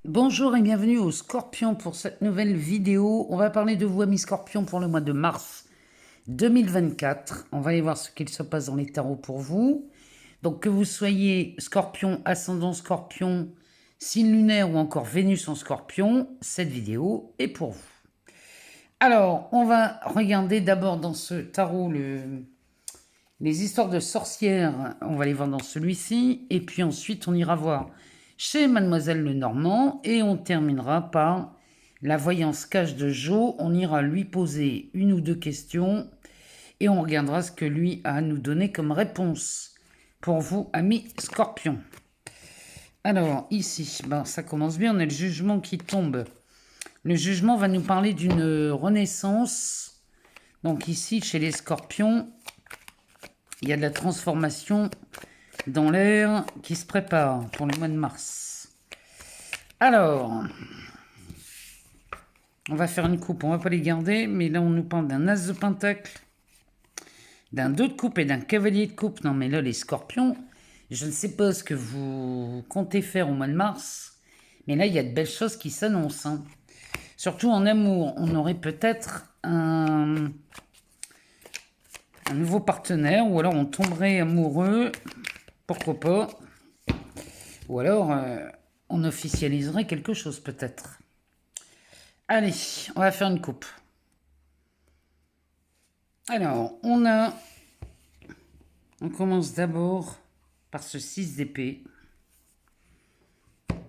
Bonjour et bienvenue au Scorpion pour cette nouvelle vidéo. On va parler de vous, amis Scorpions, pour le mois de mars 2024. On va aller voir ce qu'il se passe dans les tarots pour vous. Donc que vous soyez Scorpion, ascendant Scorpion, signe lunaire ou encore Vénus en Scorpion, cette vidéo est pour vous. Alors, on va regarder d'abord dans ce tarot les histoires de sorcières. On va les voir dans celui-ci. Et puis ensuite, on ira voir chez Mademoiselle Lenormand et on terminera par la voyance cache de Jo. On ira lui poser une ou deux questions et on regardera ce que lui a à nous donner comme réponse pour vous, amis Scorpions. Alors ici, ça commence bien, on a le jugement qui tombe. Le jugement va nous parler d'une renaissance. Donc ici, chez les Scorpions, il y a de la transformation dans l'air qui se prépare pour le mois de mars. Alors, on va faire une coupe, on va pas les garder, mais là on nous parle d'un as de pentacle, d'un 2 de coupe et d'un cavalier de coupe. Non mais là les Scorpions, je ne sais pas ce que vous comptez faire au mois de mars, mais là il y a de belles choses qui s'annoncent. Hein. Surtout en amour, on aurait peut-être un nouveau partenaire, ou alors on tomberait amoureux, pourquoi pas, ou alors on officialiserait quelque chose peut-être. Allez, on va faire une coupe. Alors, on commence d'abord par ce 6 d'épée,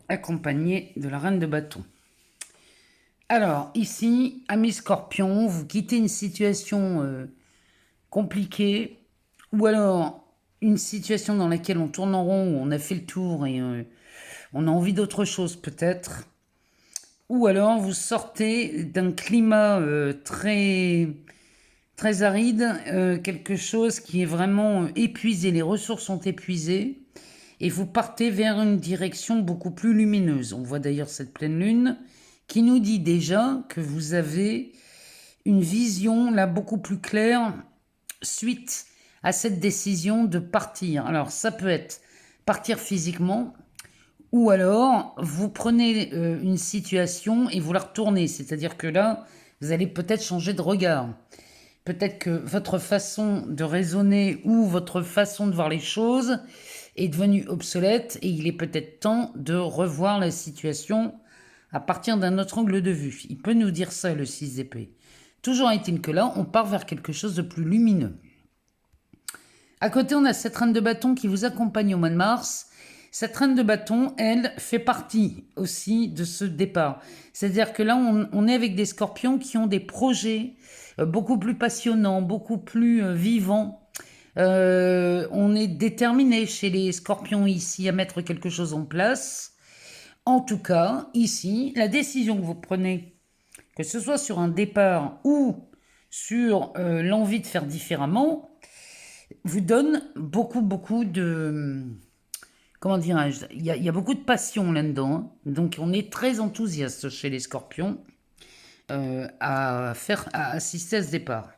accompagné de la reine de bâton. Alors, ici, amis Scorpions, vous quittez une situation compliquée, ou alors une situation dans laquelle on tourne en rond, où on a fait le tour et on a envie d'autre chose peut-être. Ou alors vous sortez d'un climat très aride, quelque chose qui est vraiment épuisé, les ressources sont épuisées, et vous partez vers une direction beaucoup plus lumineuse. On voit d'ailleurs cette pleine lune qui nous dit déjà que vous avez une vision là beaucoup plus claire suite à cette décision de partir. Alors ça peut être partir physiquement, ou alors vous prenez une situation et vous la retournez, c'est-à-dire que là vous allez peut-être changer de regard. Peut-être que votre façon de raisonner ou votre façon de voir les choses est devenue obsolète et il est peut-être temps de revoir la situation à partir d'un autre angle de vue. Il peut nous dire ça, le 6 d'épée. Toujours est-il que là, on part vers quelque chose de plus lumineux. À côté, on a cette reine de bâton qui vous accompagne au mois de mars. Cette reine de bâton, elle, fait partie aussi de ce départ. C'est-à-dire que là, on est avec des Scorpions qui ont des projets beaucoup plus passionnants, beaucoup plus vivants. On est déterminé chez les Scorpions ici à mettre quelque chose en place. En tout cas, ici, la décision que vous prenez, que ce soit sur un départ ou sur l'envie de faire différemment, vous donne beaucoup de... Comment dirais-je, il y a beaucoup de passion là-dedans. Hein. Donc on est très enthousiaste chez les Scorpions à assister à ce départ.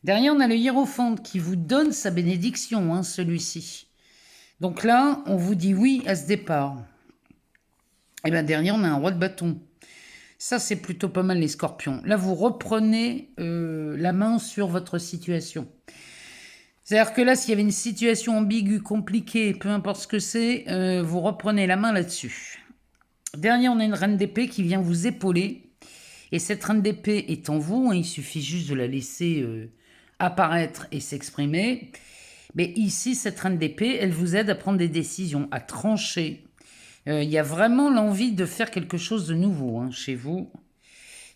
Derrière, on a le hiérophante qui vous donne sa bénédiction, hein, celui-ci. Donc là, on vous dit oui à ce départ. Et bien derrière, on a un roi de bâton. Ça, c'est plutôt pas mal les Scorpions. Là, vous reprenez la main sur votre situation. C'est-à-dire que là, s'il y avait une situation ambiguë, compliquée, peu importe ce que c'est, vous reprenez la main là-dessus. Derrière, on a une reine d'épée qui vient vous épauler. Et cette reine d'épée est en vous, hein, il suffit juste de la laisser apparaître et s'exprimer. Mais ici, cette reine d'épée, elle vous aide à prendre des décisions, à trancher. Il y a vraiment l'envie de faire quelque chose de nouveau hein, chez vous.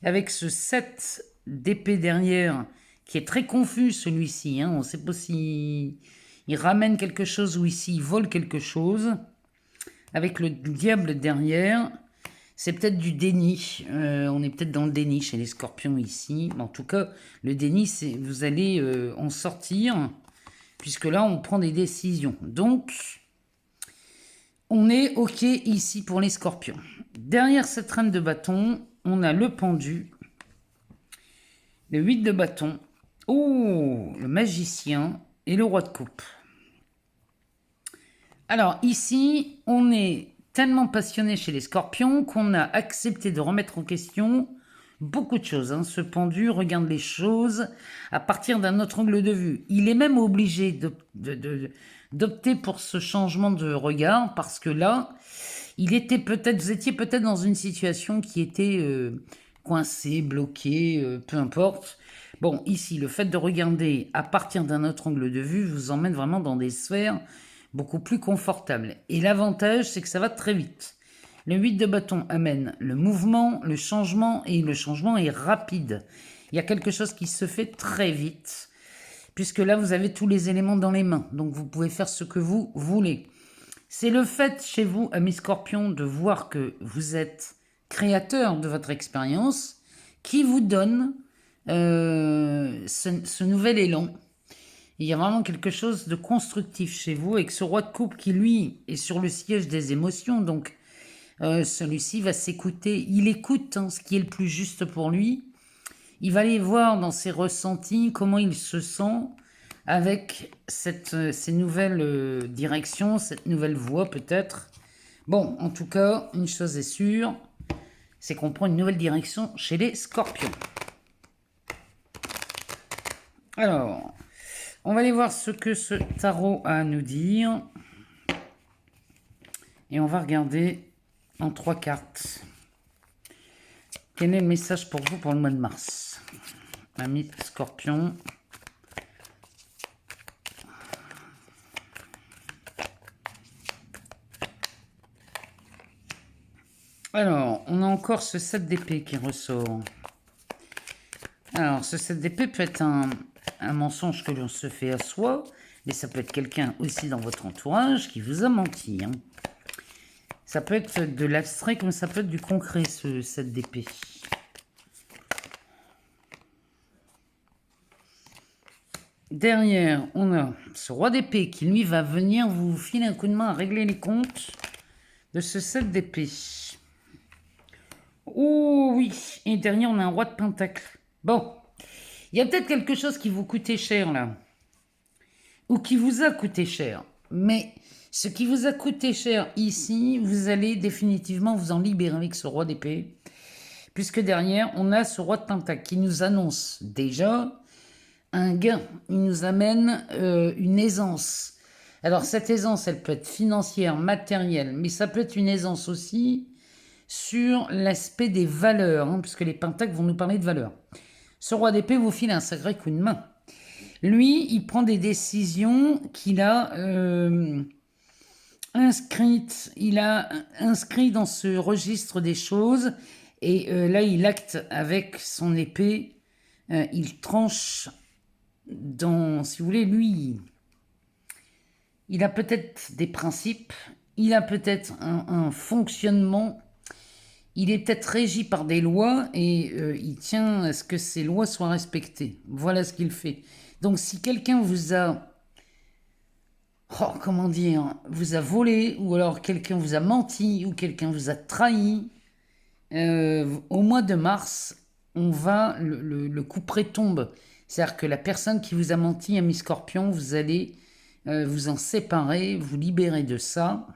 Avec ce 7 d'épée derrière, qui est très confus celui-ci. Hein, on ne sait pas s'il ramène quelque chose ou ici il vole quelque chose. Avec le diable derrière, c'est peut-être du déni. On est peut-être dans le déni chez les Scorpions ici. En tout cas, le déni, c'est vous allez en sortir, puisque là, on prend des décisions. Donc, on est OK ici pour les Scorpions. Derrière cette reine de bâton, on a le pendu, le 8 de bâton, le magicien et le roi de coupe. Alors ici, on est tellement passionné chez les scorpions qu'on a accepté de remettre en question beaucoup de choses. Hein. Ce pendu regarde les choses à partir d'un autre angle de vue. Il est même obligé d'opter pour ce changement de regard parce que là, vous étiez peut-être dans une situation qui était coincée, bloquée, peu importe. Bon, ici, le fait de regarder à partir d'un autre angle de vue vous emmène vraiment dans des sphères beaucoup plus confortables. Et l'avantage, c'est que ça va très vite. Le 8 de bâton amène le mouvement, le changement, et le changement est rapide. Il y a quelque chose qui se fait très vite, puisque là, vous avez tous les éléments dans les mains. Donc, vous pouvez faire ce que vous voulez. C'est le fait chez vous, amis scorpions, de voir que vous êtes créateur de votre expérience qui vous donne ce nouvel élan. Il y a vraiment quelque chose de constructif chez vous avec ce roi de coupe qui, lui, est sur le siège des émotions. Donc, celui-ci va s'écouter. Il écoute ce qui est le plus juste pour lui. Il va aller voir dans ses ressentis comment il se sent avec ces nouvelles directions, cette nouvelle voie peut-être. Bon, en tout cas, une chose est sûre, c'est qu'on prend une nouvelle direction chez les scorpions. Alors, on va aller voir ce que ce tarot a à nous dire. Et on va regarder en 3 cartes. Quel est le message pour vous pour le mois de mars, amis scorpions? Alors, on a encore ce 7 d'épée qui ressort. Alors, ce 7 d'épée peut être un mensonge que l'on se fait à soi, mais ça peut être quelqu'un aussi dans votre entourage qui vous a menti. Hein. Ça peut être de l'abstrait comme ça peut être du concret, ce 7 d'épée. Derrière, on a ce roi d'épée qui, lui, va venir vous filer un coup de main à régler les comptes de ce 7 d'épée. Oh oui, et derrière, on a un roi de pentacle. Bon, il y a peut-être quelque chose qui vous coûtait cher, là. Ou qui vous a coûté cher. Mais ce qui vous a coûté cher ici, vous allez définitivement vous en libérer avec ce roi d'épée. Puisque derrière, on a ce roi de pentacle qui nous annonce déjà un gain. Il nous amène une aisance. Alors cette aisance, elle peut être financière, matérielle, mais ça peut être une aisance aussi sur l'aspect des valeurs, puisque les pentacles vont nous parler de valeurs. Ce roi d'épée vous file un sacré coup de main. Lui, il prend des décisions qu'il a inscrites. Il a inscrit dans ce registre des choses. Et là, il acte avec son épée. Il tranche dans, si vous voulez, lui, il a peut-être des principes. Il a peut-être un fonctionnement. Il est peut-être régi par des lois et il tient à ce que ces lois soient respectées. Voilà ce qu'il fait. Donc si quelqu'un vous a, comment dire, vous a volé, ou alors quelqu'un vous a menti, ou quelqu'un vous a trahi, au mois de mars, le coup près tombe. C'est-à-dire que la personne qui vous a menti, ami Scorpion, vous allez vous en séparer, vous libérer de ça.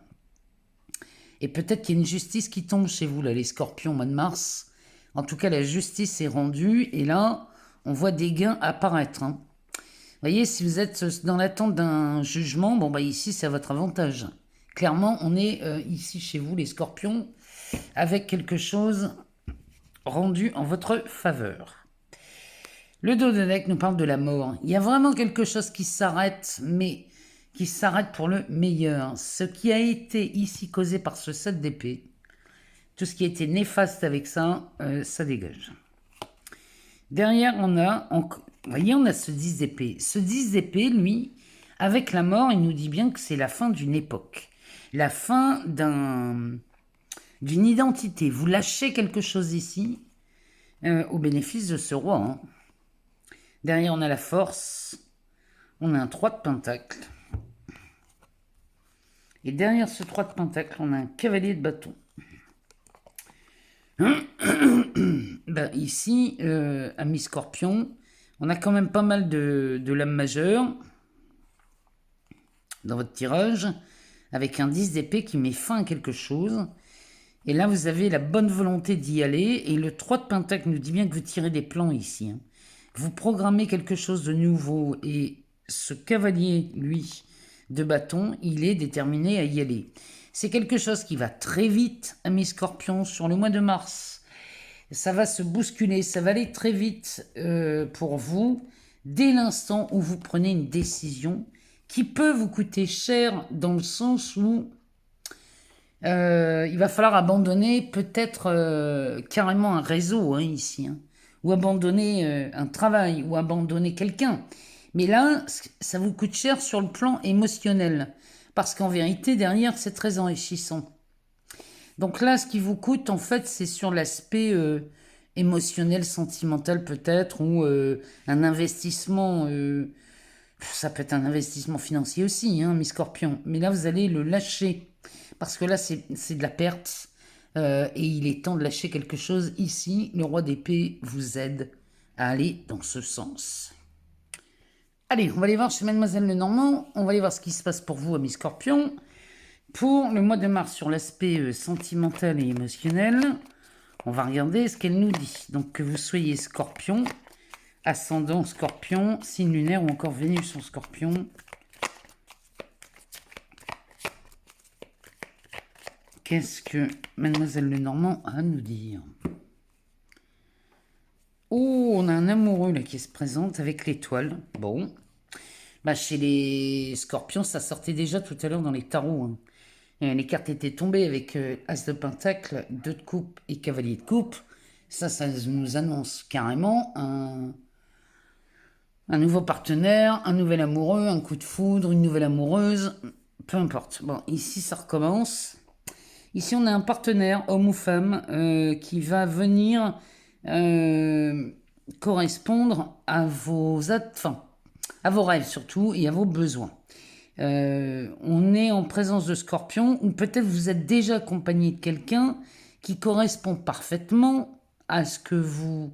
Et peut-être qu'il y a une justice qui tombe chez vous, là, les scorpions, au mois de mars. En tout cas, la justice est rendue. Et là, on voit des gains apparaître. Vous voyez, si vous êtes dans l'attente d'un jugement, bon, bah ici, c'est à votre avantage. Clairement, on est ici, chez vous, les scorpions, avec quelque chose rendu en votre faveur. Le dos de deck nous parle de la mort. Il y a vraiment quelque chose qui s'arrête, mais qui s'arrête pour le meilleur. Ce qui a été ici causé par ce 7 d'épée, tout ce qui a été néfaste avec ça, ça dégage. Derrière, on a, vous voyez, on a ce 10 d'épée. Ce 10 d'épée, lui, avec la mort, il nous dit bien que c'est la fin d'une époque. La fin d'une identité. Vous lâchez quelque chose ici, au bénéfice de ce roi. Hein. Derrière, on a la force. On a un 3 de pentacle. Et derrière ce 3 de pentacle, on a un cavalier de bâton. Ben, ici, ami Scorpion, on a quand même pas mal de lames majeures dans votre tirage, avec un 10 d'épée qui met fin à quelque chose. Et là, vous avez la bonne volonté d'y aller. Et le 3 de pentacle nous dit bien que vous tirez des plans ici. Hein. Vous programmez quelque chose de nouveau. Et ce cavalier, lui, de bâton, il est déterminé à y aller. C'est quelque chose qui va très vite, amis scorpions, sur le mois de mars. Ça va se bousculer, ça va aller très vite pour vous, dès l'instant où vous prenez une décision qui peut vous coûter cher dans le sens où il va falloir abandonner peut-être carrément un réseau hein, ici, hein, ou abandonner un travail, ou abandonner quelqu'un. Mais là, ça vous coûte cher sur le plan émotionnel, parce qu'en vérité, derrière, c'est très enrichissant. Donc là, ce qui vous coûte, en fait, c'est sur l'aspect émotionnel, sentimental peut-être, ou un investissement. Ça peut être un investissement financier aussi, hein, mes scorpions. Mais là, vous allez le lâcher. Parce que là, c'est de la perte. Et il est temps de lâcher quelque chose. Ici, le roi d'épée vous aide à aller dans ce sens. Allez, on va aller voir chez Mademoiselle Lenormand. On va aller voir ce qui se passe pour vous, amis scorpions. Pour le mois de mars, sur l'aspect sentimental et émotionnel, on va regarder ce qu'elle nous dit. Donc, que vous soyez scorpion, ascendant scorpion, signe lunaire ou encore Vénus en scorpion. Qu'est-ce que Mademoiselle Lenormand a à nous dire? Oh, on a un amoureux là qui se présente avec l'étoile. Bon. Bah, chez les scorpions, ça sortait déjà tout à l'heure dans les tarots. Hein. Les cartes étaient tombées avec As de Pentacle, 2 de coupe et Cavalier de coupe. Ça nous annonce carrément un nouveau partenaire, un nouvel amoureux, un coup de foudre, une nouvelle amoureuse. Peu importe. Bon, ici, ça recommence. Ici, on a un partenaire, homme ou femme, qui va venir correspondre à à vos rêves surtout et à vos besoins. On est en présence de Scorpion, ou peut-être vous êtes déjà accompagné de quelqu'un qui correspond parfaitement à ce que vous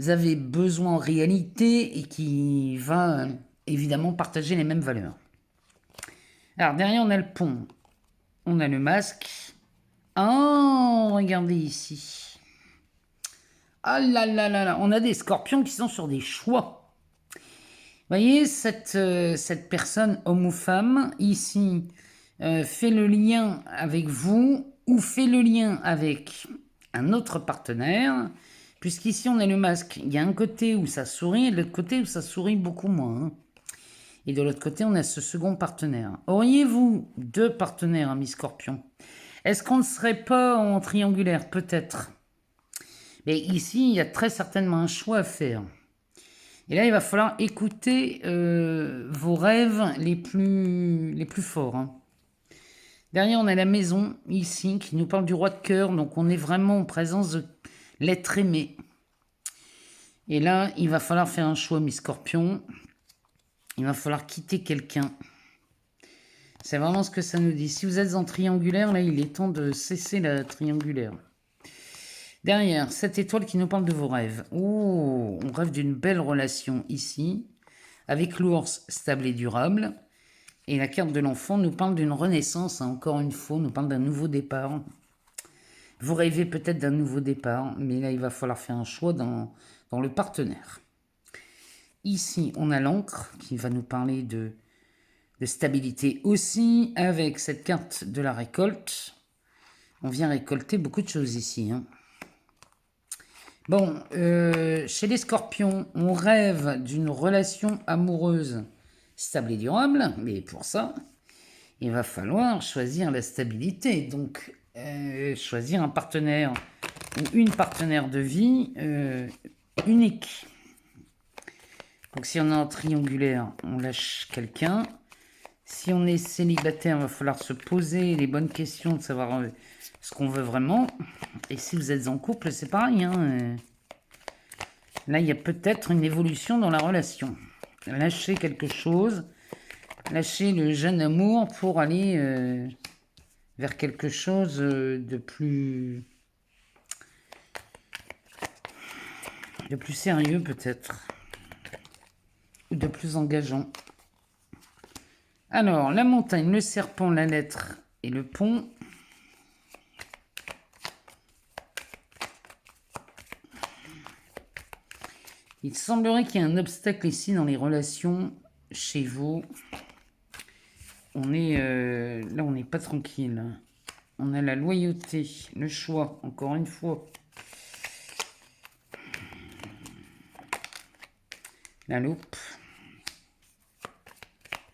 avez besoin en réalité et qui va évidemment partager les mêmes valeurs. Alors derrière, on a le pont. On a le masque. Oh, regardez ici. Ah là là là là, on a des scorpions qui sont sur des choix. Vous voyez, cette personne, homme ou femme, ici, fait le lien avec vous ou fait le lien avec un autre partenaire, puisqu'ici, on a le masque. Il y a un côté où ça sourit et l'autre côté où ça sourit beaucoup moins. Hein. Et de l'autre côté, on a ce second partenaire. Auriez-vous 2 partenaires, amis scorpions? Est-ce qu'on ne serait pas en triangulaire? Peut-être. Mais ici, il y a très certainement un choix à faire. Et là, il va falloir écouter vos rêves les plus forts. Hein. Derrière, on a la maison, ici, qui nous parle du roi de cœur. Donc, on est vraiment en présence de l'être aimé. Et là, il va falloir faire un choix, mes scorpions. Il va falloir quitter quelqu'un. C'est vraiment ce que ça nous dit. Si vous êtes en triangulaire, là, il est temps de cesser la triangulaire. Derrière, cette étoile qui nous parle de vos rêves. Oh, on rêve d'une belle relation ici, avec l'ours stable et durable. Et la carte de l'enfant nous parle d'une renaissance, hein, encore une fois, nous parle d'un nouveau départ. Vous rêvez peut-être d'un nouveau départ, mais là, il va falloir faire un choix dans le partenaire. Ici, on a l'encre qui va nous parler de stabilité aussi, avec cette carte de la récolte. On vient récolter beaucoup de choses ici. Hein. Bon, chez les scorpions, on rêve d'une relation amoureuse stable et durable, mais pour ça, il va falloir choisir la stabilité. Donc, choisir un partenaire ou une partenaire de vie unique. Donc, si on est en triangulaire, on lâche quelqu'un. Si on est célibataire, il va falloir se poser les bonnes questions de savoir ce qu'on veut vraiment. Et si vous êtes en couple, c'est pareil. Hein. Là, il y a peut-être une évolution dans la relation. Lâcher quelque chose, lâcher le jeune amour pour aller vers quelque chose de plus sérieux peut-être, ou de plus engageant. Alors, la montagne, le serpent, la lettre et le pont. Il semblerait qu'il y ait un obstacle ici dans les relations chez vous. On est là, on n'est pas tranquille. On a la loyauté, le choix, encore une fois. La loupe.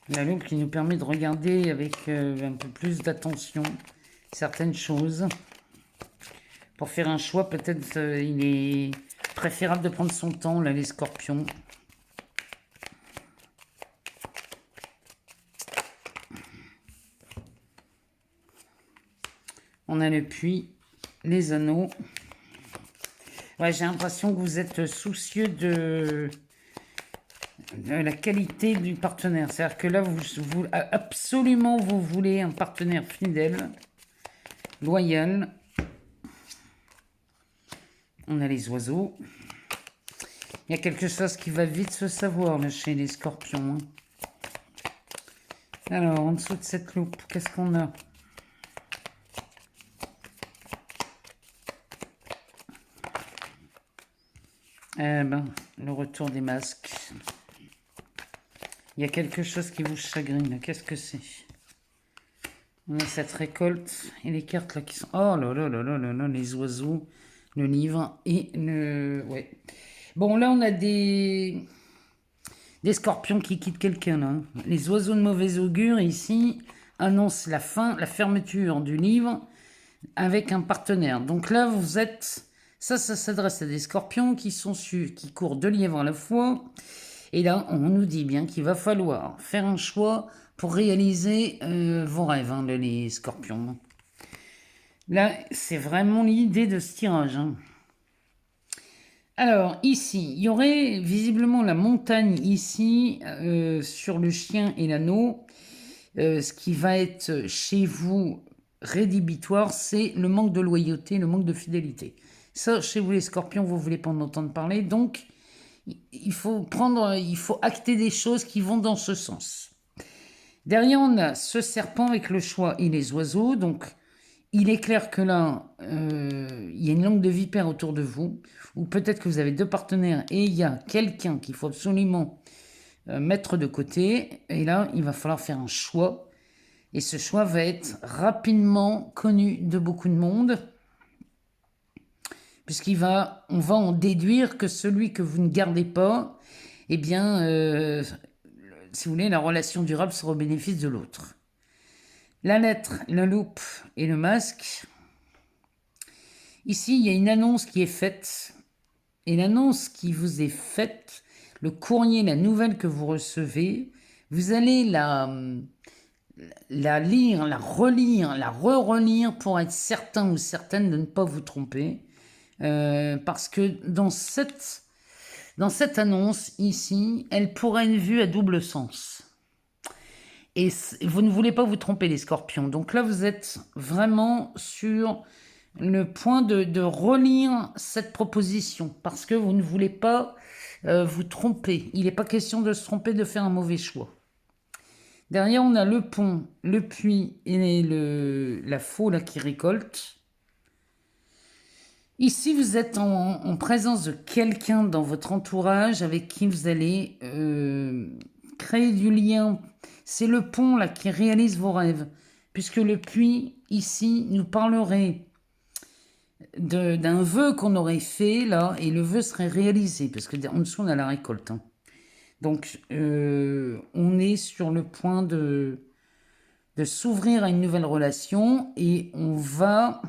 La loupe qui nous permet de regarder avec un peu plus d'attention certaines choses. Pour faire un choix, peut-être il est préférable de prendre son temps, là, les scorpions. On a le puits, les anneaux. Ouais, j'ai l'impression que vous êtes soucieux de la qualité du partenaire. C'est-à-dire que là, vous absolument, vous voulez un partenaire fidèle, loyal. On a les oiseaux. Il y a quelque chose qui va vite se savoir là, chez les scorpions. Alors, en dessous de cette loupe, qu'est-ce qu'on a? Eh ben, le retour des masques. Il y a quelque chose qui vous chagrine. Qu'est-ce que c'est? On a cette récolte et les cartes là qui sont... Oh là là là là là là, les oiseaux, le livre et le... Ouais. Bon, là, on a des scorpions qui quittent quelqu'un, là. Les oiseaux de mauvais augure, ici, annoncent la fin, la fermeture du livre avec un partenaire. Donc là, vous êtes... Ça s'adresse à des scorpions qui courent 2 lièvres à la fois. Et là, on nous dit bien qu'il va falloir faire un choix pour réaliser vos rêves, hein, les scorpions. Là, c'est vraiment l'idée de ce tirage. Hein. Alors, ici, il y aurait visiblement la montagne ici, sur le chien et l'anneau. Ce qui va être chez vous rédhibitoire, c'est le manque de loyauté, le manque de fidélité. Ça, chez vous les scorpions, vous ne voulez pas en entendre parler, donc il faut acter des choses qui vont dans ce sens. Derrière, on a ce serpent avec le choix et les oiseaux, donc il est clair que là, il y a une langue de vipère autour de vous, ou peut-être que vous avez 2 partenaires et il y a quelqu'un qu'il faut absolument mettre de côté, et là, il va falloir faire un choix, et ce choix va être rapidement connu de beaucoup de monde, puisqu'on va en déduire que celui que vous ne gardez pas, eh bien, si vous voulez, la relation durable sera au bénéfice de l'autre. La lettre, la loupe et le masque. Ici, il y a une annonce qui est faite. Et l'annonce qui vous est faite, le courrier, la nouvelle que vous recevez, vous allez la lire, la relire, la re-relire pour être certain ou certaine de ne pas vous tromper. Parce que dans cette annonce ici, elle pourrait être vue à double sens. Et vous ne voulez pas vous tromper, les scorpions. Donc là, vous êtes vraiment sur le point de relire cette proposition. Parce que vous ne voulez pas vous tromper. Il n'est pas question de se tromper, de faire un mauvais choix. Derrière, on a le pont, le puits et la faux là, qui récolte. Ici, vous êtes en présence de quelqu'un dans votre entourage avec qui vous allez créer du lien. C'est le pont là qui réalise vos rêves. Puisque le puits, ici, nous parlerait d'un vœu qu'on aurait fait là, et le vœu serait réalisé. Parce que en dessous, on a la récolte. Hein. Donc, on est sur le point de s'ouvrir à une nouvelle relation et on va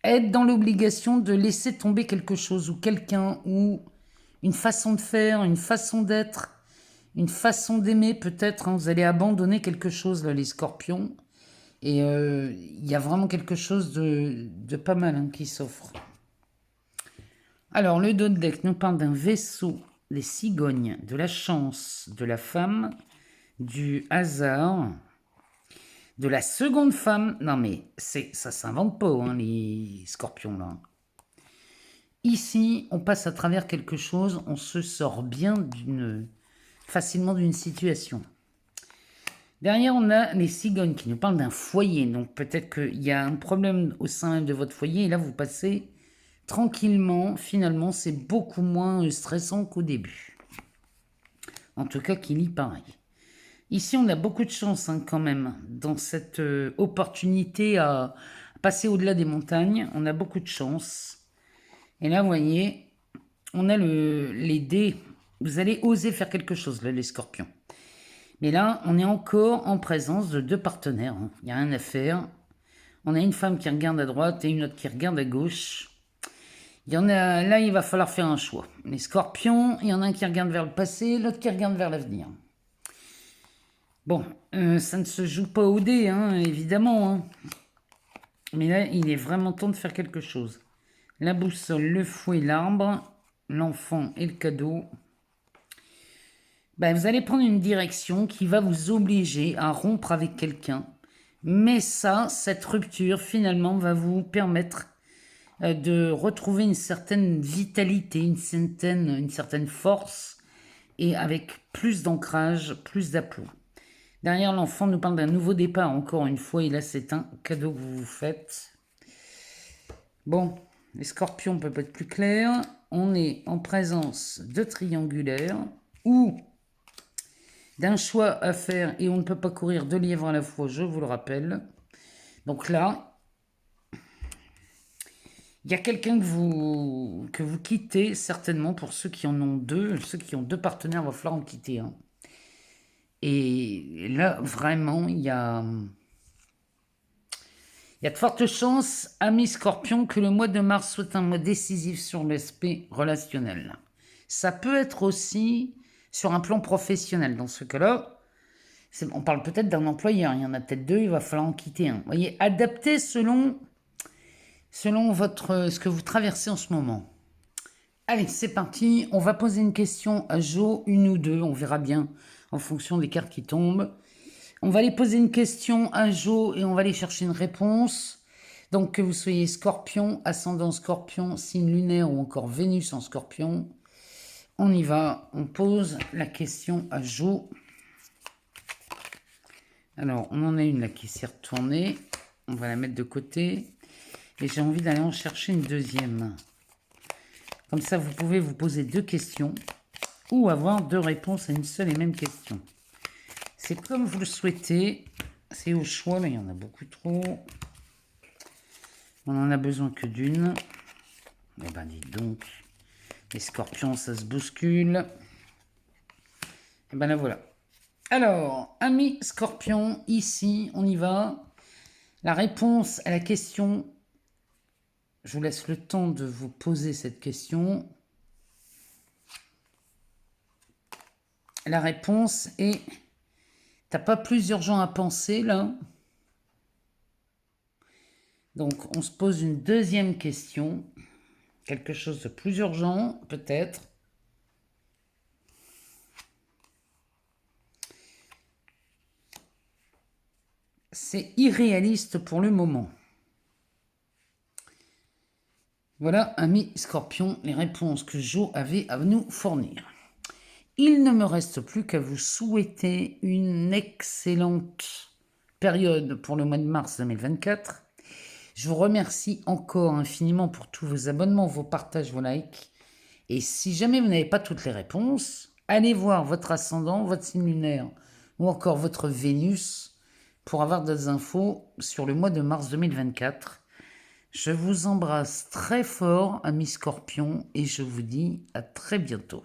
être dans l'obligation de laisser tomber quelque chose ou quelqu'un ou une façon de faire, une façon d'être, une façon d'aimer peut-être. Hein, vous allez abandonner quelque chose là, les scorpions. Et il y a vraiment quelque chose de pas mal hein, qui s'offre. Alors, le dos de deck nous parle d'un vaisseau, des cigognes, de la chance, de la femme, du hasard, de la seconde femme. Non mais ça s'invente pas, hein, les scorpions là. Ici, on passe à travers quelque chose, on se sort bien facilement d'une situation. Derrière, on a les cigognes qui nous parlent d'un foyer. Donc peut-être qu'il y a un problème au sein même de votre foyer. Et là, vous passez tranquillement. Finalement, c'est beaucoup moins stressant qu'au début. En tout cas, qu'il y paraît. Ici, on a beaucoup de chance hein, quand même dans cette opportunité à passer au-delà des montagnes. On a beaucoup de chance. Et là, vous voyez, on a les dés. Vous allez oser faire quelque chose, là, les scorpions. Mais là, on est encore en présence de deux partenaires. Hein. Il n'y a rien à faire. On a une femme qui regarde à droite et une autre qui regarde à gauche. Il y en a, là, il va falloir faire un choix. Les scorpions, il y en a un qui regarde vers le passé, l'autre qui regarde vers l'avenir. Bon, ça ne se joue pas au dé, hein, évidemment. Hein. Mais là, il est vraiment temps de faire quelque chose. La boussole, le fouet, l'arbre, l'enfant et le cadeau. Ben, vous allez prendre une direction qui va vous obliger à rompre avec quelqu'un. Mais ça, cette rupture, finalement, va vous permettre de retrouver une certaine vitalité, une certaine force, et avec plus d'ancrage, plus d'aplomb. Derrière, l'enfant nous parle d'un nouveau départ, encore une fois, et là, c'est un cadeau que vous vous faites. Bon, les scorpions, on peut pas être plus clair. On est en présence de triangulaires, ou d'un choix à faire, et on ne peut pas courir deux lièvres à la fois, je vous le rappelle. Donc là, il y a quelqu'un que vous quittez, certainement, pour ceux qui en ont deux. Ceux qui ont deux partenaires, il va falloir en quitter un. Et là, vraiment, il y a de fortes chances, amis scorpions, que le mois de mars soit un mois décisif sur l'aspect relationnel. Ça peut être aussi sur un plan professionnel. Dans ce cas-là, on parle peut-être d'un employeur. Il y en a peut-être deux, il va falloir en quitter un. Vous voyez, adaptez selon ce que vous traversez en ce moment. Allez, c'est parti. On va poser une question à Jo, une ou deux. On verra bien en fonction des cartes qui tombent. On va aller poser une question à Jo et on va aller chercher une réponse. Donc que vous soyez scorpion, ascendant scorpion, signe lunaire ou encore Vénus en scorpion. On y va. On pose la question à Jo. Alors, on en a une là qui s'est retournée. On va la mettre de côté. Et j'ai envie d'aller en chercher une deuxième. Comme ça, vous pouvez vous poser deux questions ou avoir deux réponses à une seule et même question. C'est comme vous le souhaitez. C'est au choix, mais il y en a beaucoup trop. On en a besoin que d'une. Eh ben, dites donc. Les scorpions, ça se bouscule. Et ben là, voilà. Alors, amis scorpions, ici, on y va. La réponse à la question... Je vous laisse le temps de vous poser cette question. La réponse est... T'as pas plus urgent à penser, là? Donc, on se pose une deuxième question. Quelque chose de plus urgent, peut-être. C'est irréaliste pour le moment. Voilà, amis scorpions, les réponses que Jo avait à nous fournir. Il ne me reste plus qu'à vous souhaiter une excellente période pour le mois de mars 2024. Je vous remercie encore infiniment pour tous vos abonnements, vos partages, vos likes. Et si jamais vous n'avez pas toutes les réponses, allez voir votre ascendant, votre signe lunaire ou encore votre Vénus pour avoir des infos sur le mois de mars 2024. Je vous embrasse très fort, amis scorpions, et je vous dis à très bientôt.